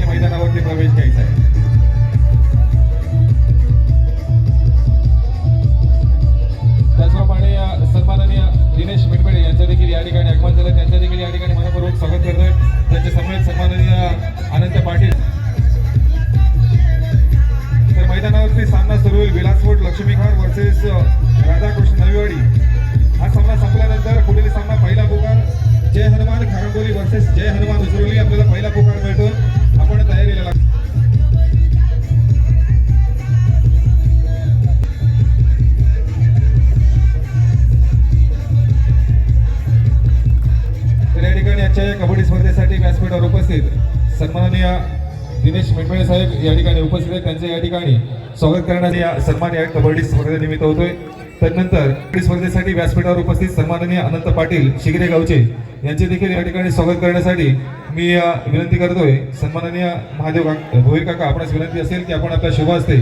देखील मैदानावरती प्रवेश घ्यायचा आहे। त्याचप्रमाणे सन्माननीय दिनेश मिटबळे यांचं देखील या ठिकाणी आगमन झालं, त्यांचं देखील या ठिकाणी मनपूर्वक स्वागत करतोय। त्यांच्या समवेत सन्माननीय अनंत पाटील। तर मैदानावरती सामना सुरू होईल विलासपूर लक्ष्मीखार वर्सेस राधाकृष्ण नवीवाडी। हा सामना संपल्यानंतर पुढील सामना पहिला पुकार जय हनुमान खारंबोली वर्सेस जय हनुमान उसरोली। आपल्याला पहिला पुकार मिळतो, आपण तयारीला लागतो। या ठिकाणी आजच्या कबड्डी स्पर्धेसाठी व्यासपीठावर उपस्थित सन्माननीय दिनेश मिटबळे साहेब या ठिकाणी उपस्थित आहेत। त्यांचे या ठिकाणी स्वागत करण्याचा सन्मान या कबड्डी स्पर्धेनिमित्त होतोय। त्यानंतर कबड्डी स्पर्धेसाठी व्यासपीठावर उपस्थित सन्माननीय अनंत पाटील शिगरे गावचे यांचे देखील या ठिकाणी स्वागत करण्यासाठी मी विनंती करतोय। सन्माननीय महादेव भोईर काका, आपणास विनंती असेल की आपण आपल्या शुभ हस्ते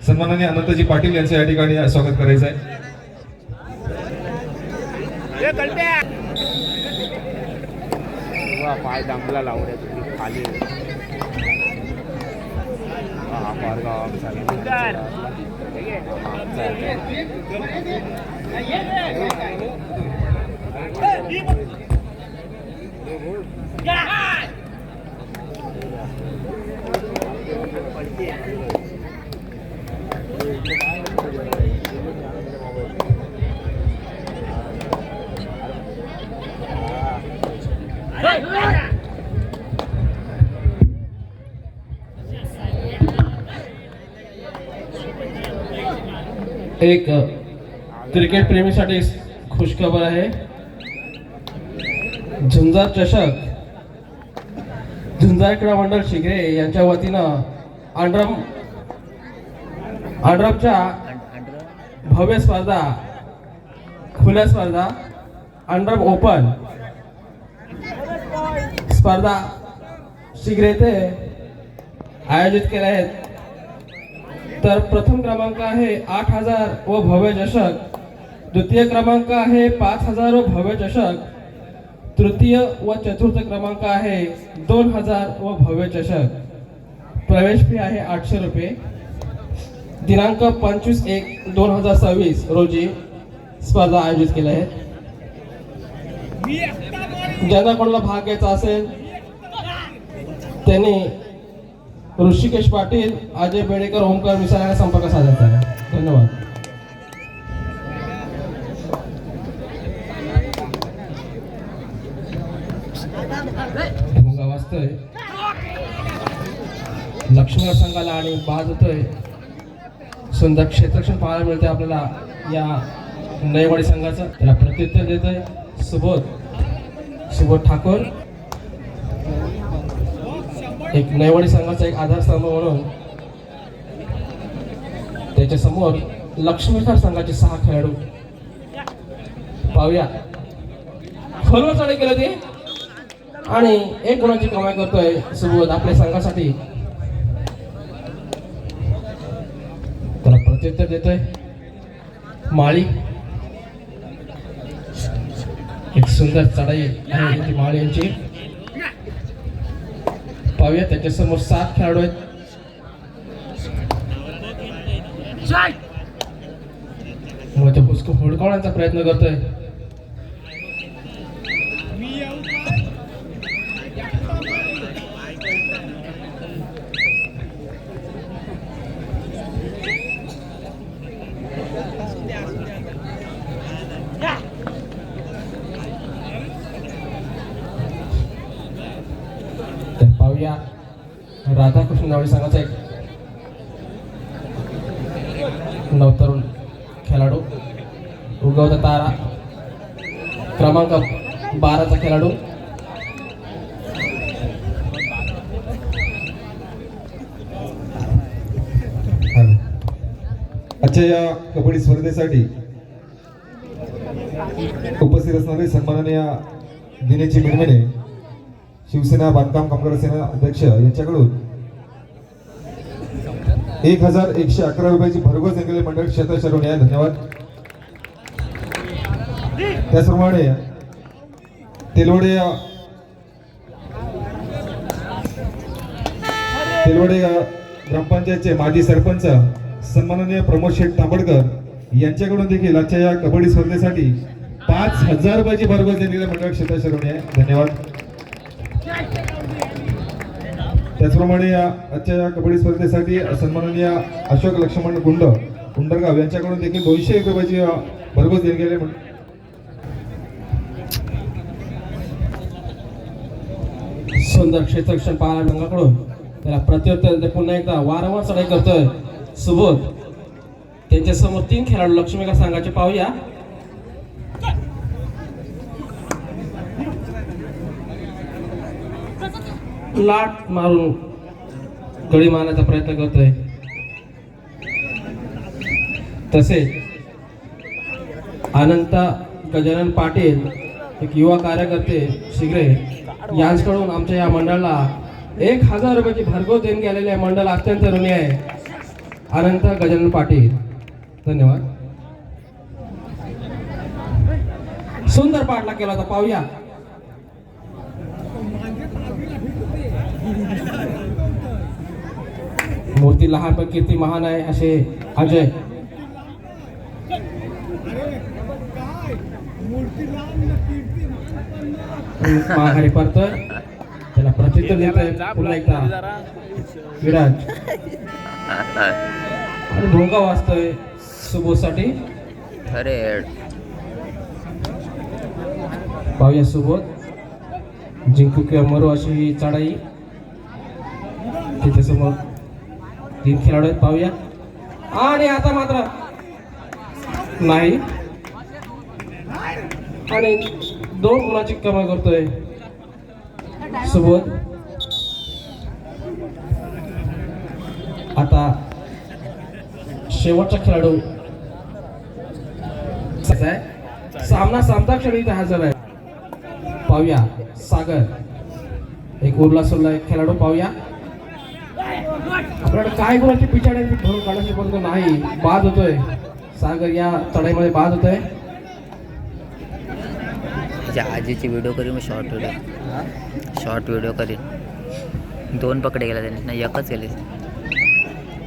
सन्माननीय अनंतजी पाटील यांचे या ठिकाणी स्वागत करायचं आहे। पाय दांगला लावण्या तुम्ही खाली एक क्रिकेट प्रेमीसाठी खुशखबर आहे। झुंजार चषक झुंजार क्रीडा मंडळ शिगरे यांच्या वतीनं आंड्रमच्या भव्य स्पर्धा, खुल्या स्पर्धा, आंड्रम ओपन स्पर्धा शिगरे येथे आयोजित केल्या आहेत। तर प्रथम क्रमांक आहे 8000 व भव्य चषक, द्वितीय क्रमांक आहे 5000 व भव्य चषक, तृतीय व चतुर्थ क्रमांक आहे 2000 व भव्य चषक। प्रवेश फी आहे 800 रुपये। दिनांक 25/1/2026 रोजी स्पर्धा आयोजित केल्या आहेत। ज्यांना कोणाला भाग घ्यायचा असेल त्यांनी ऋषिकेश पाटील, अजय बेडेकर, ओमकार मिसाळ यांना संपर्क साधायचा आहे। धन्यवाद। भोंगा वाजतोय, लक्ष्मण संघाला आणि बाज होतोय। सुंदर क्षेत्ररक्षण पाहायला मिळते आपल्याला या नयवाडी संघाचं। त्याला प्रत्युत्तर देतोय सुबोध ठाकूर। एक नयवाडी संघाचा एक आधारस्तंभ म्हणून त्याच्या समोर लक्ष्मीखार संघाचे 6 खेळाडू। पाहूया, खोलवर चढाई केली होती आणि 1 गुणाची कमाई करतोय सुबोध आपल्या संघासाठी। त्याला प्रत्युत्तर देतोय माळी। एक सुंदर चढाई आहे माळी यांची। पाहूया, त्याच्या समोर 7 खेळाडू आहेत। मग तो हुसको हुडकावण्याचा प्रयत्न करतोय। तर पाहूया, राधाकृष्ण नवीवाडी संघाचा एक नवतरुण खेळाडू, उगवता तारा क्रमांक 12चा खेळाडू। आजच्या या कबड्डी स्पर्धेसाठी उपस्थित असणारे सन्माननीय दिनेश मिटबळे, शिवसेना बांधकाम कामगार सेना अध्यक्ष यांच्याकडून 1111 रुपयाची भरघोस देणगी मंडळ क्षेत्र शरण या। धन्यवाद। त्याचप्रमाणे तेलवडे तेलवडे ग्रामपंचायतचे माजी सरपंच सन्माननीय प्रमोद शेठ तांबडकर यांच्याकडून देखील आजच्या या कबड्डी स्पर्धेसाठी 5,000 रुपयाची भरघोस देणगी मंडळ क्षेत्र शिरवणी आहे. धन्यवाद. त्याचप्रमाणे आजच्या या कबड्डी स्पर्धेसाठी सन्माननीय अशोक लक्ष्मण गुंडरगाव यांच्याकडून देखील 201 रुपयाची भरघोस देणगी आहे. सुंदर क्षेत्ररक्षण पाहायला संघाकडून त्याला प्रत्युत्तर ते पुन्हा एकदा वारंवार चढाई करतोय सुबोध. त्यांच्या समोर 3 खेळाडू लक्ष्मीका संघाचे पाहूया. लाट मारून गडी मारण्याचा प्रयत्न करतोय. तसेच अनंत गजानन पाटील एक युवा कार्यकर्ते शिगरे यांच्याकडून आमच्या या मंडळाला 1,000 रुपयाची भरघोस देणगी आलेली आहे. मंडळ अत्यंत ऋणी आहे. अनंत गजानन पाटील, धन्यवाद. सुंदर पाठला केला होता, पाहूया. मूर्ती लहान पण कीर्ती महान आहे असे अजय. माघारी परतोय, त्याला प्रत्युत्तर देतोय पुन्हा एकदा विराज. आणि भोंगा वाजतोय सुबोधसाठी. अरे पाहूया सुबोध जिंकू किंवा मरू अशी ही चढाई. तिथे समोर 3 खेळाडू आहेत, पाहूया. आणि आता मात्र नाही. आणि 2 गुणाची कमाई करतोय सुबोध. आता शेवटचा खेळाडू सामना संपता क्षणी इथे हजर आहे. पाहूया सागर, एक उरला सुरला एक खेळाडू. पाहूया आपल्याकडे काय गुणाची पिछाडी भरून काढायची पण नाही. बाद होतोय सागर, या चढाईमध्ये बाद होतोय. आजीची व्हिडिओ करीन, शॉर्ट व्हिडिओ करीन. 2 पकडे गेला त्यांनी नाही, 1च गेले.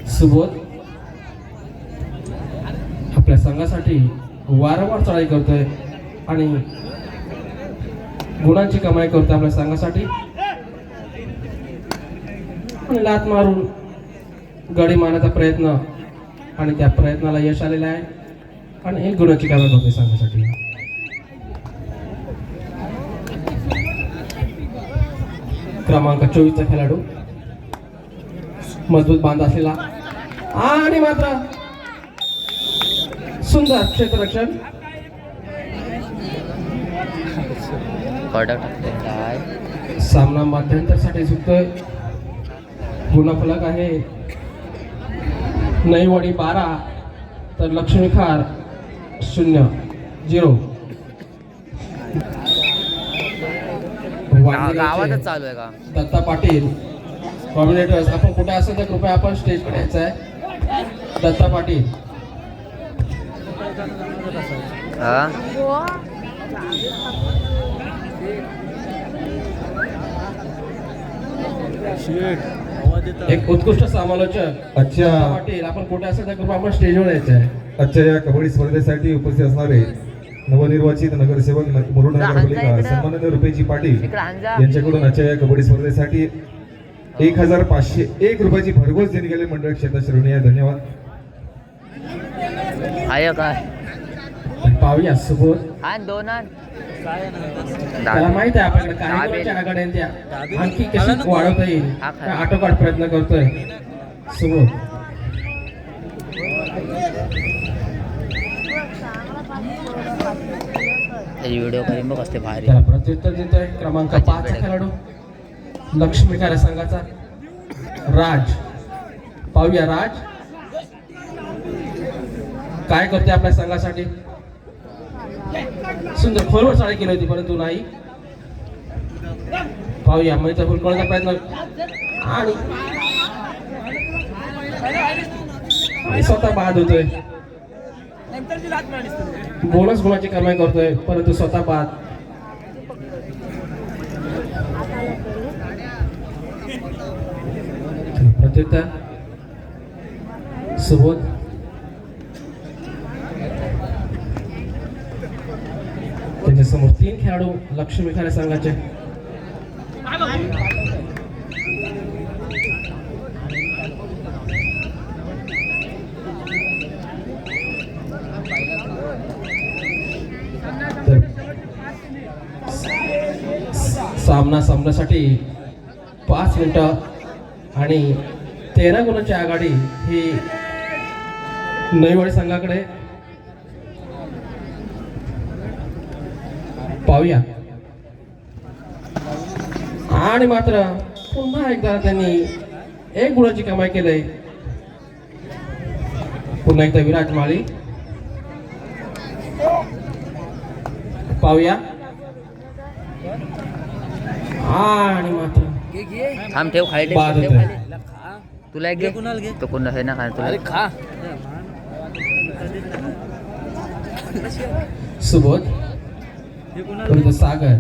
सुबोध आपल्या संघासाठी वारंवार चढाई करतोय आणि गुणांची कमाई करतोय आपल्या संघासाठी. आणि लात मारून गडी मारण्याचा प्रयत्न आणि त्या प्रयत्नाला यश आलेलं आहे. आणि 1 गुणाची कमाई करतोय संघासाठी. क्रमांक 24 चा खेळाडू मजबूत बांध असलेला आणि मात्र सुंदर क्षेत्ररक्षण. सामना मध्यंतरसाठी झुकतोय. गुणफलक आहे नईवाडी 12 तर लक्ष्मीखार 0-0. गावातच चालू आहे का? दत्ता पाटील कॉर्डिनेटर्स, आपण कुठे असेल तर कृपया आपण स्टेजकडे यायचं आहे. दत्ता पाटील एक उत्कृष्ट समालोचक. अच्छा, पाटील आपण कुठे असेल तर कृपया आपण स्टेजवर यायचं आहे. आजच्या या कबड्डी स्पर्धेसाठी उपस्थित असणारे नवनिर्वाचित नगरसेवक मुरुड नगरपालिका सन्माननीय रुपेजी पाटील यांच्याकडून आजच्या या कबड्डी स्पर्धेसाठी 1,501 रुपयाची भरघोस देणगी गेले मंडळ क्षेत्र श्रेणी आहे. धन्यवाद. आहे काय पाहूया सुबोध. त्याला माहित आहे आपल्याकडे काही गोष्टी आघाड्या आहेत, त्या आणखी कशी वाढवता येईल आटोकाट प्रयत्न करतोय सुबोध. व्हिडिओ करीन बघ, असते भारी. त्याला प्रत्युत्तर देतोय क्रमांक 5 चा खेळाडू लक्ष्मीकार संघाचा राज. पाहूया राज काय करते आपल्या संघासाठी. सुंदर खोलवर चढाई केली होती परंतु नाही. पाहूया मैत्रा फुलकवण्याचा प्रयत्न आणि स्वतः बाद होतोय. बोनस गुणाची कमाई करतोय परंतु स्वतः बाद. प्रत्युत्तर सुबोध त्यांच्या समोर 3 खेळाडू लक्ष्मी खारे संघाचे तर सामना संपण्यासाठी 5 मिनिटं आणि 13 गुणांची आघाडी ही नईवाडी संघाकडे. पाहूया. आणि मात्र पुन्हा एकदा त्यांनी 1 गुणाची कमाई केली. पुन्हा एकदा विराट माळी. पाहूया. आणि मात्र थांब ठेव खाली बाद ठेव होतोय. खाली. तुला एक घे तो कोण आहे ना खाली तुला खा सुबोध परत सागर.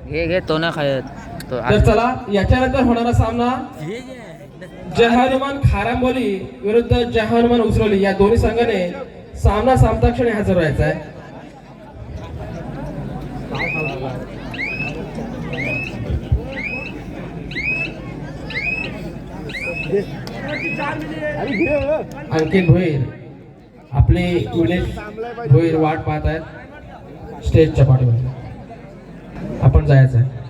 घे घे तो ना खायत तो तर चला याच्यानंतर होणारा सामना जय हनुमान खारांबोली विरुद्ध जय हनुमान उसरोली या दोन्ही संघाने सामना संपता क्षणी हजर व्हायचा आहे. अंकित भोईर आपले विनेश भोईर वाट पाहत आहेत स्टेजच्या पाठीवर. आपण जायचं आहे.